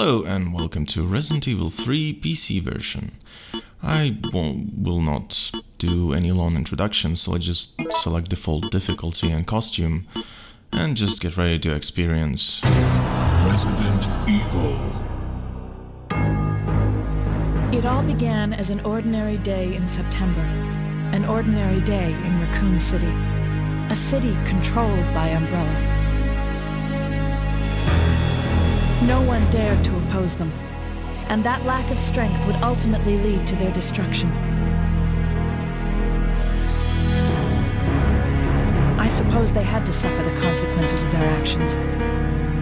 Hello and welcome to Resident Evil 3 PC version. I will not do any long introductions, so I just select default difficulty and costume and just get ready to experience Resident Evil. It all began as an ordinary day in September. An ordinary day in Raccoon City. A city controlled by Umbrella. No one dared to oppose them, and that lack of strength would ultimately lead to their destruction. I suppose they had to suffer the consequences of their actions,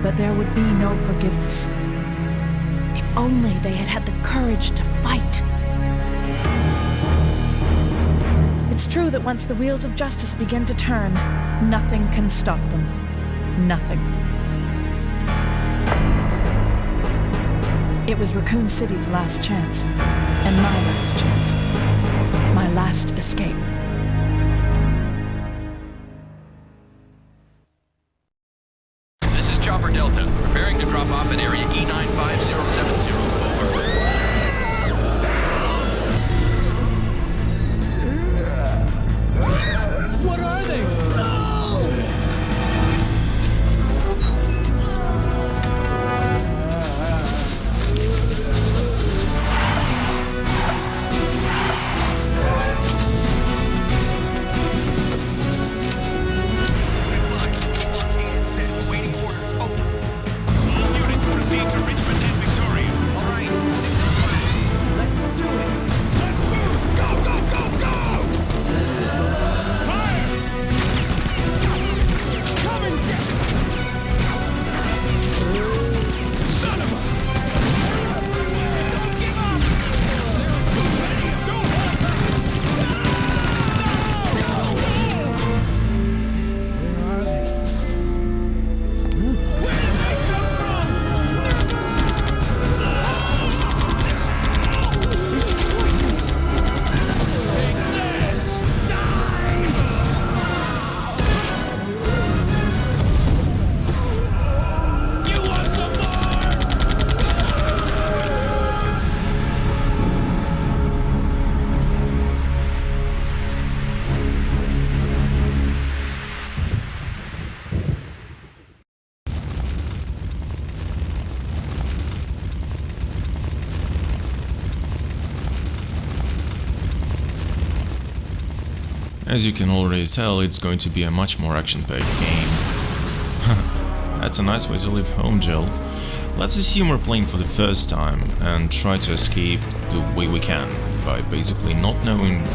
but there would be no forgiveness. If only they had had the courage to fight. It's true that once the wheels of justice begin to turn, nothing can stop them. Nothing. It was Raccoon City's last chance, and my last chance. My last escape. This is Chopper Delta, preparing to drop off at area E95070. Over. What are they? As you can already tell, it's going to be a much more action-packed game. That's a nice way to leave home, Jill. Let's assume we're playing for the first time and try to escape the way we can by basically not knowing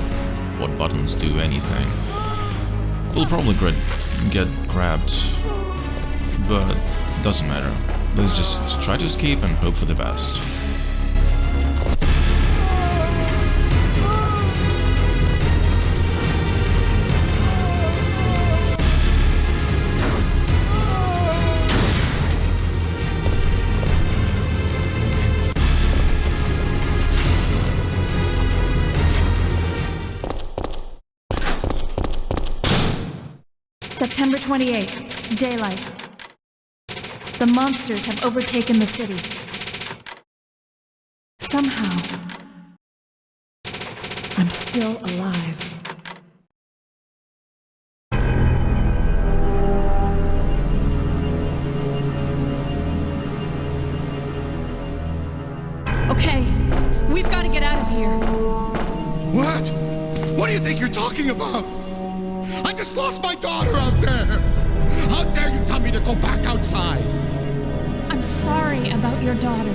what buttons do anything. We'll probably get grabbed, but doesn't matter. Let's just try to escape and hope for the best. September 28th, daylight. The monsters have overtaken the city. Somehow, I'm still alive. Okay, we've got to get out of here. What? What do you think you're talking about? I just lost my daughter out there! How dare you tell me to go back outside? I'm sorry about your daughter,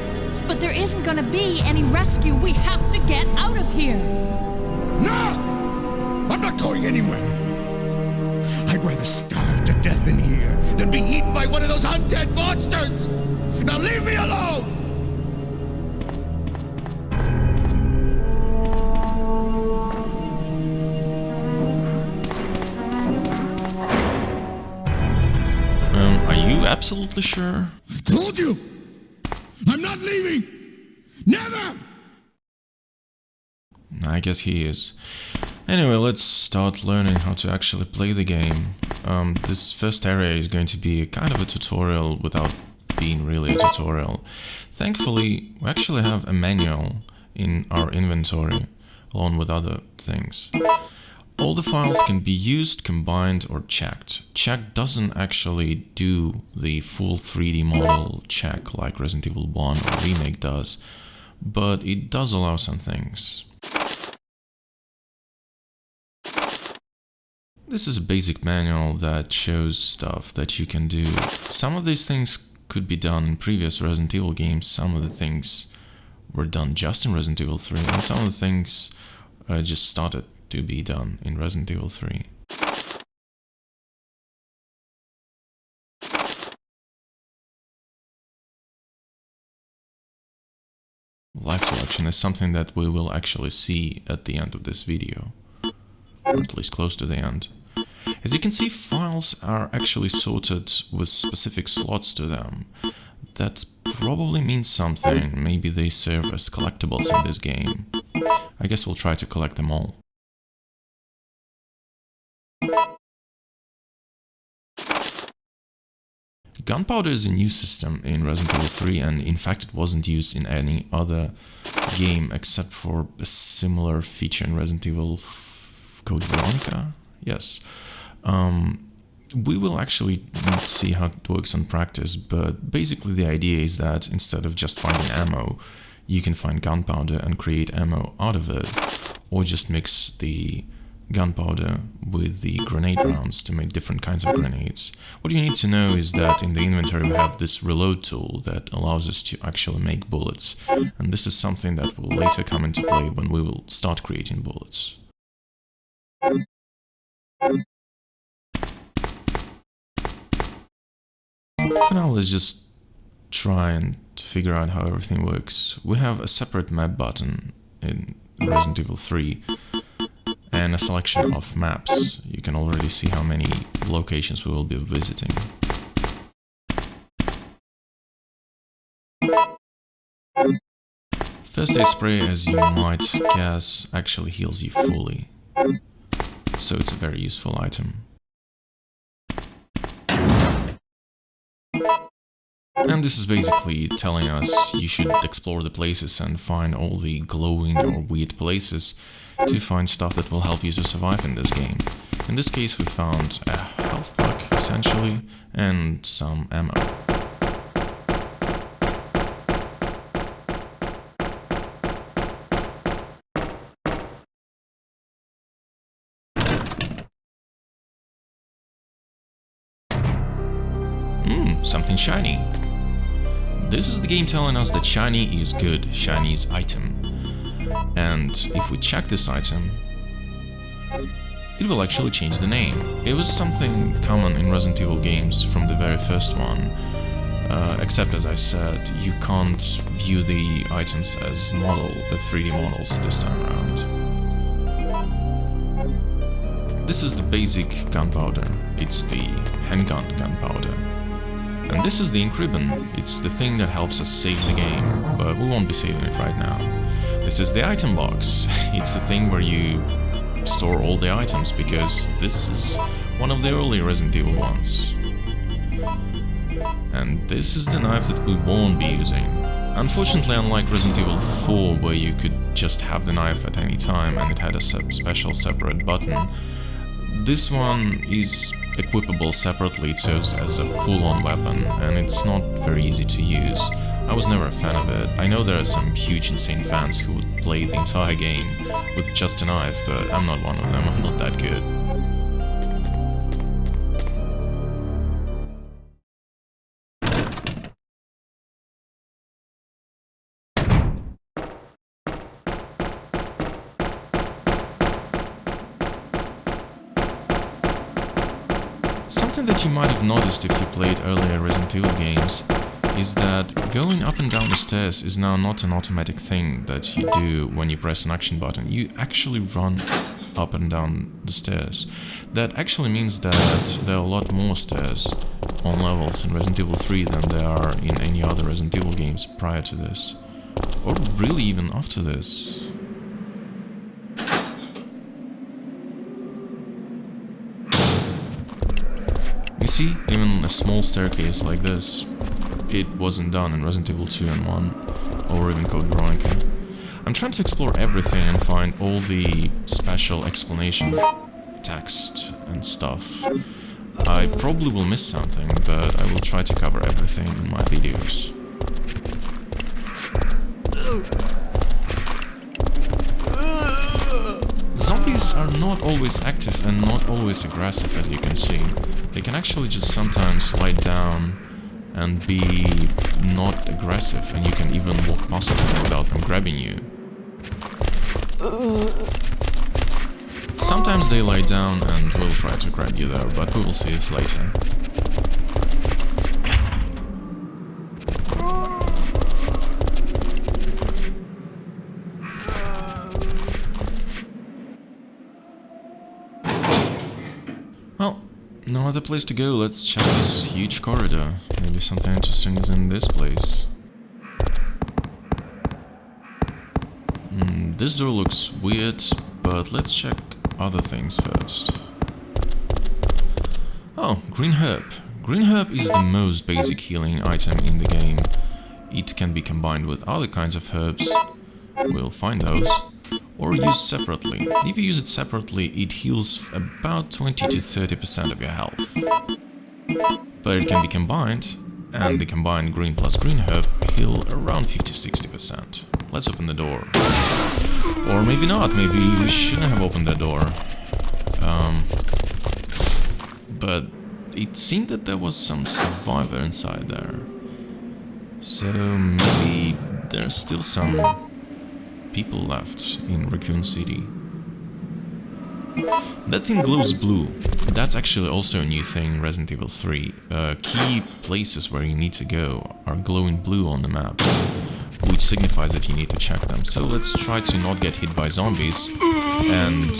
but there isn't gonna be any rescue. We have to get out of here! No! I'm not going anywhere! I'd rather starve to death in here than be eaten by one of those undead monsters! Now leave me alone! Are you absolutely sure? I told you! I'm not leaving! Never! I guess he is. Anyway, let's start learning how to actually play the game. This first area is going to be kind of a tutorial without been really a tutorial. Thankfully, we actually have a manual in our inventory, along with other things. All the files can be used, combined, or checked. Check doesn't actually do the full 3D model check like Resident Evil 1 or Remake does, but it does allow some things. This is a basic manual that shows stuff that you can do. Some of these things could be done in previous Resident Evil games, some of the things were done just in Resident Evil 3, and some of the things just started to be done in Resident Evil 3. Life selection is something that we will actually see at the end of this video, or at least close to the end. As you can see, files are actually sorted with specific slots to them. That probably means something. Maybe they serve as collectibles in this game. I guess we'll try to collect them all. Gunpowder is a new system in Resident Evil 3, and in fact it wasn't used in any other game except for a similar feature in Resident Evil Code Veronica? Yes. We will actually see how it works in practice, but basically the idea is that instead of just finding ammo, you can find gunpowder and create ammo out of it, or just mix the gunpowder with the grenade rounds to make different kinds of grenades. What you need to know is that in the inventory we have this reload tool that allows us to actually make bullets, and this is something that will later come into play when we will start creating bullets. For now, let's just try and figure out how everything works. We have a separate map button in Resident Evil 3 and a selection of maps. You can already see how many locations we will be visiting. First aid spray, as you might guess, actually heals you fully, so it's a very useful item. And this is basically telling us you should explore the places and find all the glowing or weird places to find stuff that will help you to survive in this game. In this case we found a health pack, essentially, and some ammo. Something shiny. This is the game telling us that shiny is good, shiny is item. And if we check this item, it will actually change the name. It was something common in Resident Evil games from the very first one, except as I said, you can't view the items as 3D models this time around. This is the basic gunpowder, it's the handgun gunpowder. And this is the ink ribbon, it's the thing that helps us save the game, but we won't be saving it right now. This is the item box, it's the thing where you store all the items, because this is one of the early Resident Evil ones. And this is the knife that we won't be using. Unfortunately, unlike Resident Evil 4, where you could just have the knife at any time and it had a special separate button, this one is equipable separately. It serves as a full-on weapon, and it's not very easy to use. I was never a fan of it. I know there are some huge insane fans who would play the entire game with just a knife, but I'm not one of them, I'm not that good. Something that you might have noticed if you played earlier Resident Evil games is that going up and down the stairs is now not an automatic thing that you do when you press an action button. You actually run up and down the stairs. That actually means that there are a lot more stairs on levels in Resident Evil 3 than there are in any other Resident Evil games prior to this. Or really even after this. You see, even a small staircase like this it wasn't done in Resident Evil 2 and 1, or even Code Veronica. I'm trying to explore everything and find all the special explanation text and stuff. I probably will miss something, but I will try to cover everything in my videos. Zombies are not always active and not always aggressive, as you can see. They can actually just sometimes lie down and be not aggressive, and you can even walk past them without them grabbing you. Sometimes they lie down and will try to grab you there, but we will see this later. Well, no other place to go, let's check this huge corridor. Maybe something interesting is in this place. This door looks weird, but let's check other things first. Oh, green herb. Green herb is the most basic healing item in the game. It can be combined with other kinds of herbs, we'll find those, or used separately. If you use it separately, it heals about 20 to 30% of your health. But it can be combined, and the combined green plus green herb heal around 50-60%. Let's open the door. Or maybe not, maybe we shouldn't have opened that door. But it seemed that there was some survivor inside there. So maybe there's still some people left in Raccoon City. That thing glows blue. That's actually also a new thing in Resident Evil 3. Key places where you need to go are glowing blue on the map, which signifies that you need to check them. So let's try to not get hit by zombies, and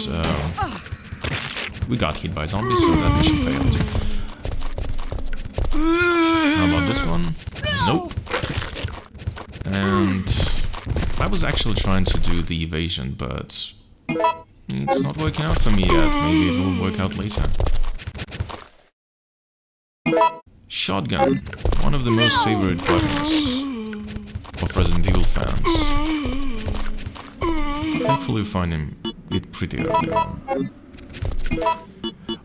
we got hit by zombies, so that mission failed. How about this one? Nope. And I was actually trying to do the evasion, but it's not working out for me yet. Maybe it will work out later. Shotgun, one of the most favorite weapons of Resident Evil fans. Thankfully we find it pretty early on.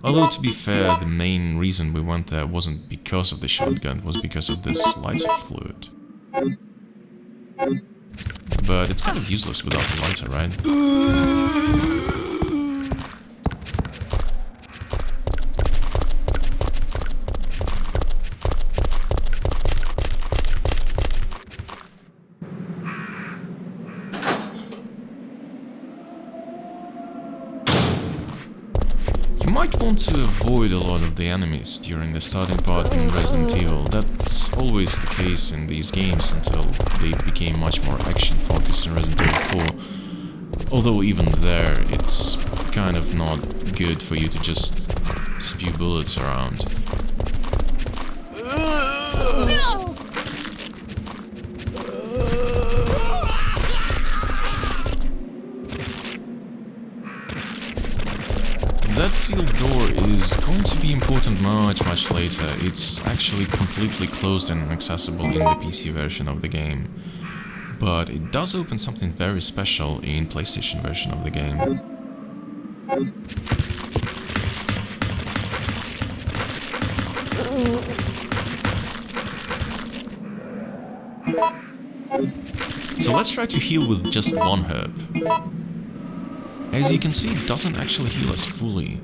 Although, to be fair, the main reason we went there wasn't because of the shotgun, it was because of this lighter fluid. But it's kind of useless without the lighter, right? You might want to avoid a lot of the enemies during the starting part in Resident Evil. That's always the case in these games until they became much more action-focused in Resident Evil 4. Although even there, it's kind of not good for you to just spew bullets around. That sealed door is going to be important much later. It's actually completely closed and inaccessible in the PC version of the game. But it does open something very special in PlayStation version of the game. So let's try to heal with just one herb. As you can see, it doesn't actually heal us fully.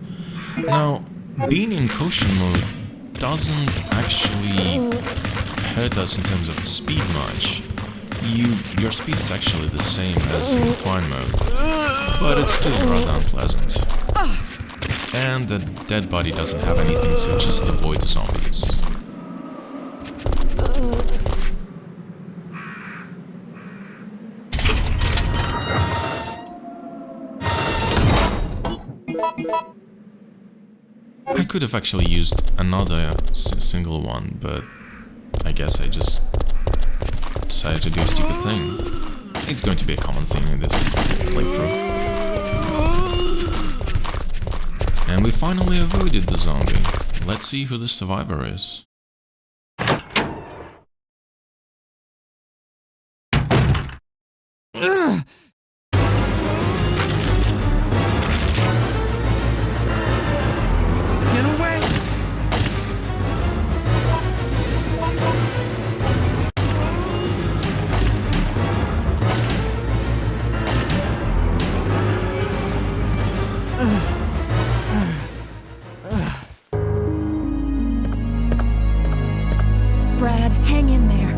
Now, being in caution mode doesn't actually hurt us in terms of speed much. Your speed is actually the same as in fine mode, but it's still rather unpleasant. And the dead body doesn't have anything, so just avoid the zombies. I could have actually used another single one, but I guess I just decided to do a stupid thing. It's going to be a common thing in this playthrough. And we finally avoided the zombie. Let's see who the survivor is. Brad, hang in there.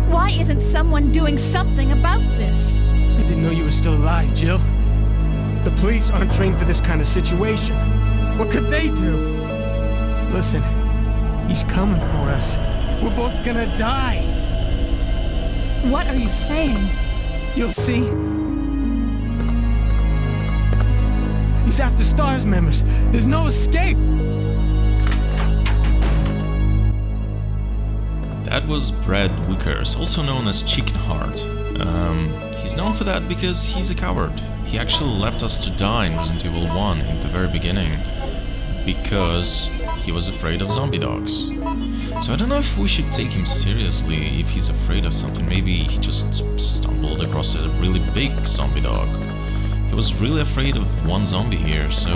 Why isn't someone doing something about this? I didn't know you were still alive, Jill. The police aren't trained for this kind of situation. What could they do? Listen, he's coming for us. We're both gonna die. What are you saying? You'll see. He's after STARS members. There's no escape. That was Brad Wickers, also known as Chicken Heart. He's known for that because he's a coward. He actually left us to die in Resident Evil 1 in the very beginning because he was afraid of zombie dogs. So I don't know if we should take him seriously if he's afraid of something. Maybe he just stumbled across a really big zombie dog. He was really afraid of one zombie here, so...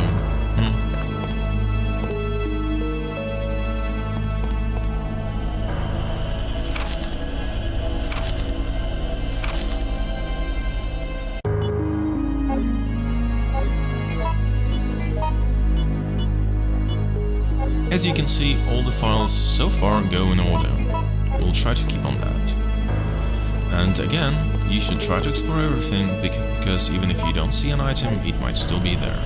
As you can see, all the files so far go in order. We'll try to keep on that. And again, you should try to explore everything, because even if you don't see an item, it might still be there.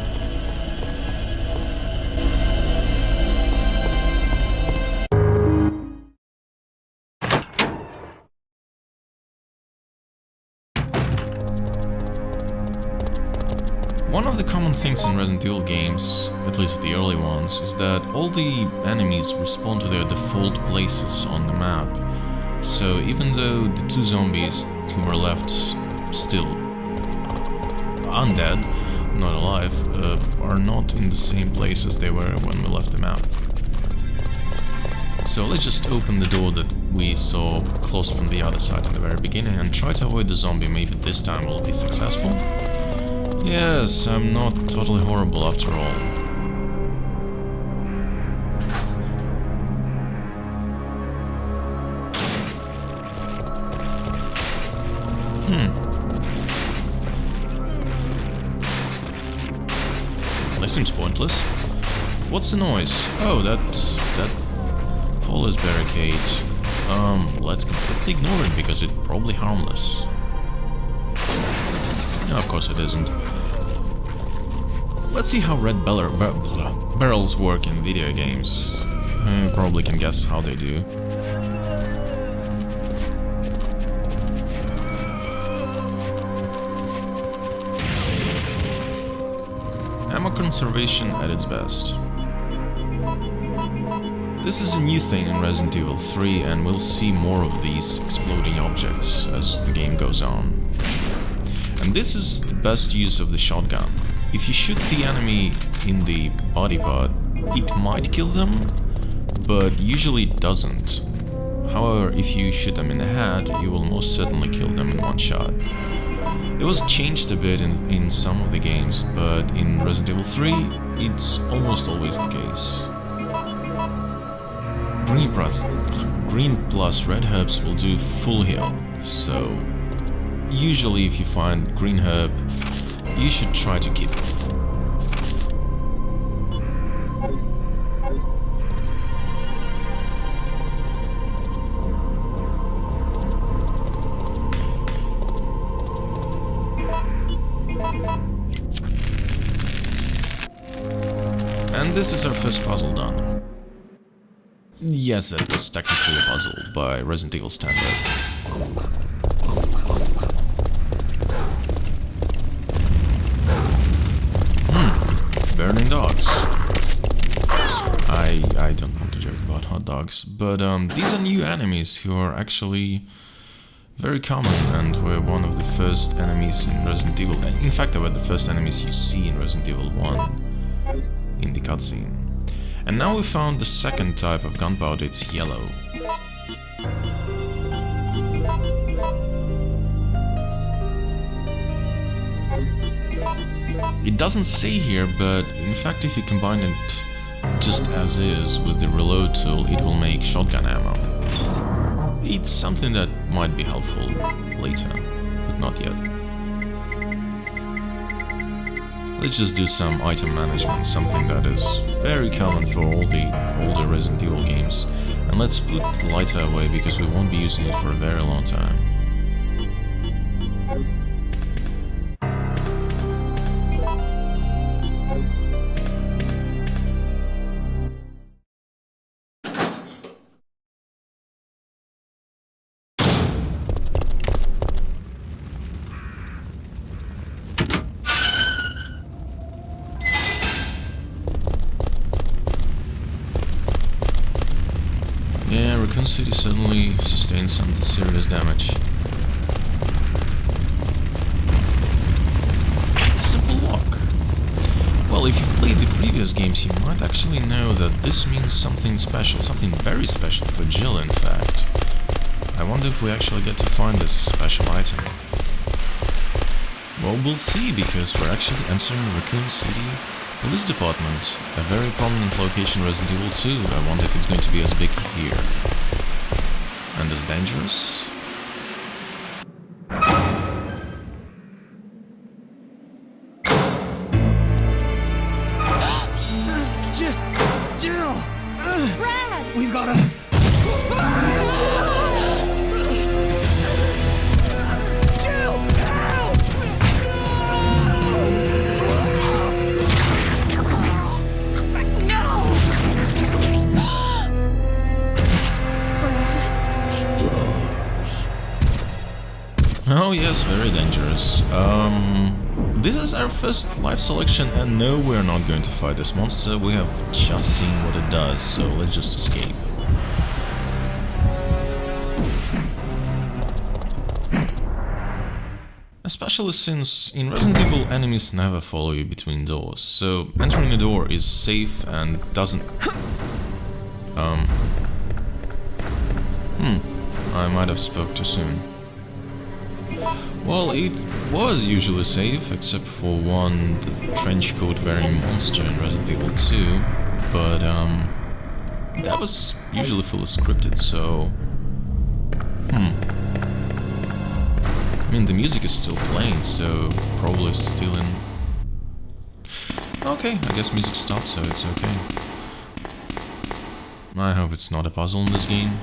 One of the common things in Resident Evil games, at least the early ones, is that all the enemies respawn to their default places on the map. So even though the two zombies who were left still undead, not alive, are not in the same place as they were when we left the map. So let's just open the door that we saw closed from the other side in the very beginning and try to avoid the zombie. Maybe this time we'll be successful. Yes, I'm not totally horrible after all. That seems pointless. What's the noise? Oh, that police barricade. Let's completely ignore it because it's probably harmless. No, of course it isn't. Let's see how red barrels work in video games. You probably can guess how they do. Ammo conservation at its best. This is a new thing in Resident Evil 3, and we'll see more of these exploding objects as the game goes on. And this is the best use of the shotgun. If you shoot the enemy in the body part, it might kill them, but usually it doesn't. However, if you shoot them in the head, you will most certainly kill them in one shot. It was changed a bit in some of the games, but in Resident Evil 3, it's almost always the case. Green plus red herbs will do full heal, so usually if you find green herb, you should try to keep it. And this is our first puzzle done. Yes, that was technically a puzzle by Resident Evil standard. Burning dogs. I don't want to joke about hot dogs, but these are new enemies who are actually very common and were one of the first enemies in Resident Evil. In fact, they were the first enemies you see in Resident Evil 1 in the cutscene. And now we found the second type of gunpowder, it's yellow. It doesn't say here, but in fact if you combine it just as is with the reload tool, it will make shotgun ammo. It's something that might be helpful later, but not yet. let's just do some item management, something that is very common for all the older Resident Evil games. And let's put the lighter away because we won't be using it for a very long time. Yeah, Raccoon City suddenly sustained some serious damage. Simple lock. Well, if you've played the previous games, you might actually know that this means something special, something very special for Jill, in fact. I wonder if we actually get to find this special item. Well, we'll see, because we're actually entering Raccoon City Police Department, a very prominent location in Resident Evil 2. I wonder if it's going to be as big here. And as dangerous? Jill! Brad! We've got to... Jill! Help! No! Oh yes, very dangerous. This is our first life selection, and no, we're not going to fight this monster. We have just seen what it does, so let's just escape. Especially since in Resident Evil enemies never follow you between doors, so entering a door is safe and doesn't... I might have spoke too soon. Well, it was usually safe, except for one, the trench coat wearing monster in Resident Evil 2, but that was usually fully scripted, so... I mean, the music is still playing, so probably still in... Okay, I guess music stopped, so it's okay. I hope it's not a puzzle in this game.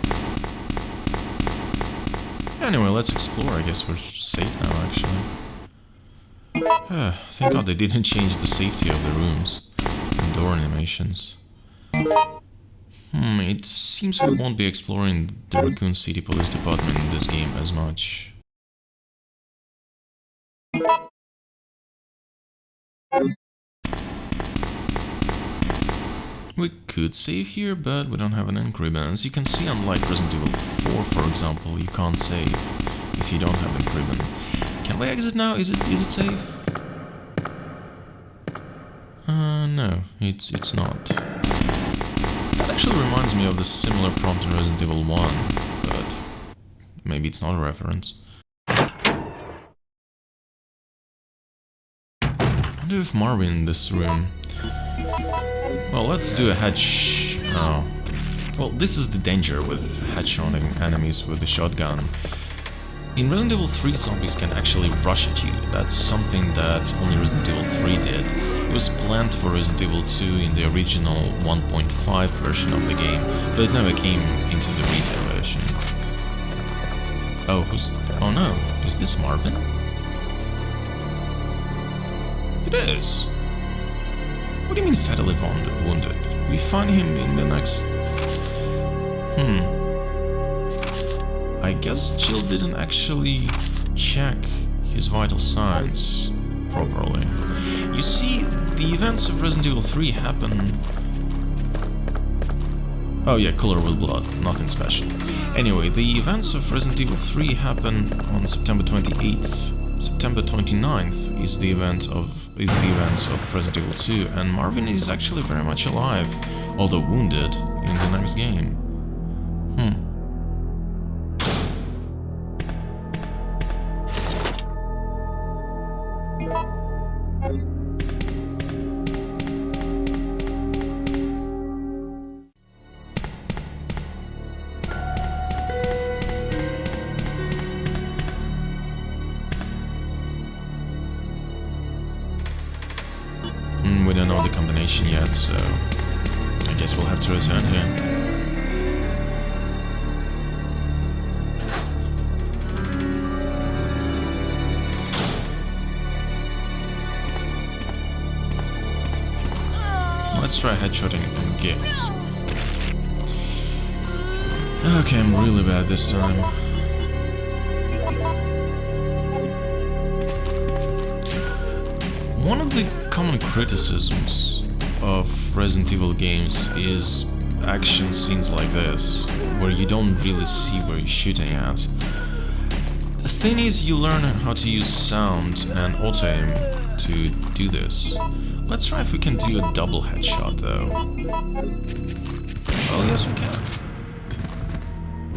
Anyway, let's explore. I guess we're safe now, actually. Thank God they didn't change the safety of the rooms and door animations. It seems we won't be exploring the Raccoon City Police Department in this game as much. We could save here, but we don't have an encryption. As you can see, unlike Resident Evil 4, for example, you can't save if you don't have encryption. Can we exit now? Is it safe? No, it's not. That actually reminds me of the similar prompt in Resident Evil 1, but maybe it's not a reference. I wonder if Marvin in this room. Well, let's do a headshot. Oh. Well, this is the danger with headshotting enemies with the shotgun. In Resident Evil 3, zombies can actually rush at you. That's something that only Resident Evil 3 did. It was planned for Resident Evil 2 in the original 1.5 version of the game, but it never came into the retail version. Oh, oh no, is this Marvin? It is. What do you mean fatally wounded? We find him in the next... I guess Jill didn't actually check his vital signs properly. You see, the events of Resident Evil 3 happen... Oh yeah, color with blood, nothing special. Anyway, the events of Resident Evil 3 happen on September 28th. September 29th is the events of Resident Evil 2, and Marvin is actually very much alive, although wounded, in the next game. combination yet, so I guess we'll have to return here. Let's try headshotting again. Okay, I'm really bad this time. One of the common criticisms of Resident Evil games is action scenes like this, where you don't really see where you're shooting at. The thing is, you learn how to use sound and auto-aim to do this. Let's try if we can do a double headshot, though. Oh, yes, we can.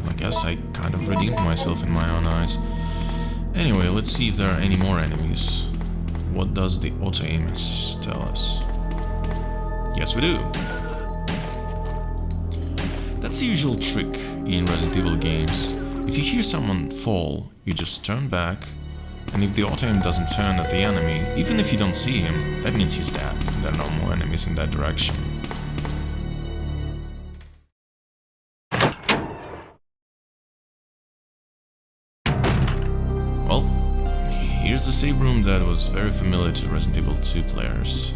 I guess I kind of redeemed myself in my own eyes. Anyway, let's see if there are any more enemies. What does the auto-aim assist tell us? Yes, we do. That's the usual trick in Resident Evil games. If you hear someone fall, you just turn back, and if the auto-aim doesn't turn at the enemy, even if you don't see him, that means he's dead. There are no more enemies in that direction. Well, here's the save room that was very familiar to Resident Evil 2 players.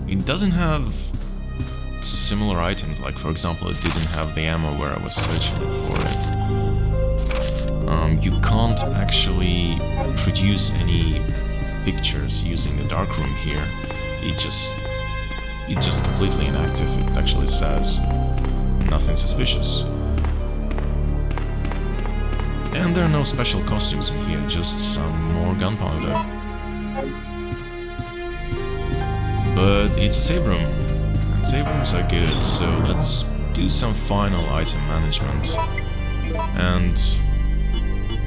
It doesn't have similar items, like for example it didn't have the ammo where I was searching for it. You can't actually produce any pictures using the darkroom here. It's just completely inactive. It actually says nothing suspicious. And there are no special costumes in here, just some more gunpowder. But it's a save room, and save rooms are good, so let's do some final item management and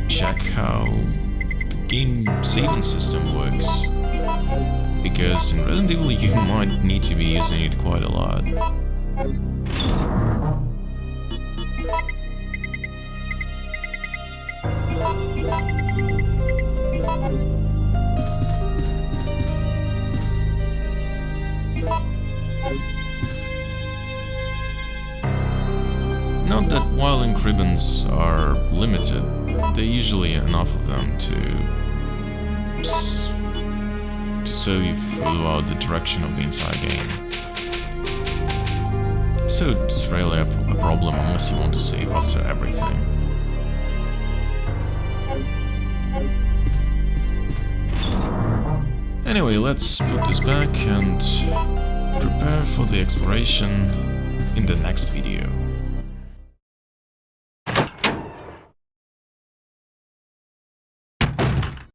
check how the game saving system works. Because in Resident Evil you might need to be using it quite a lot. Note that while ink ribbons are limited, there are usually enough of them to serve you throughout the direction of the entire game. So it's really a problem unless you want to save after everything. Anyway, let's put this back and prepare for the exploration in the next video.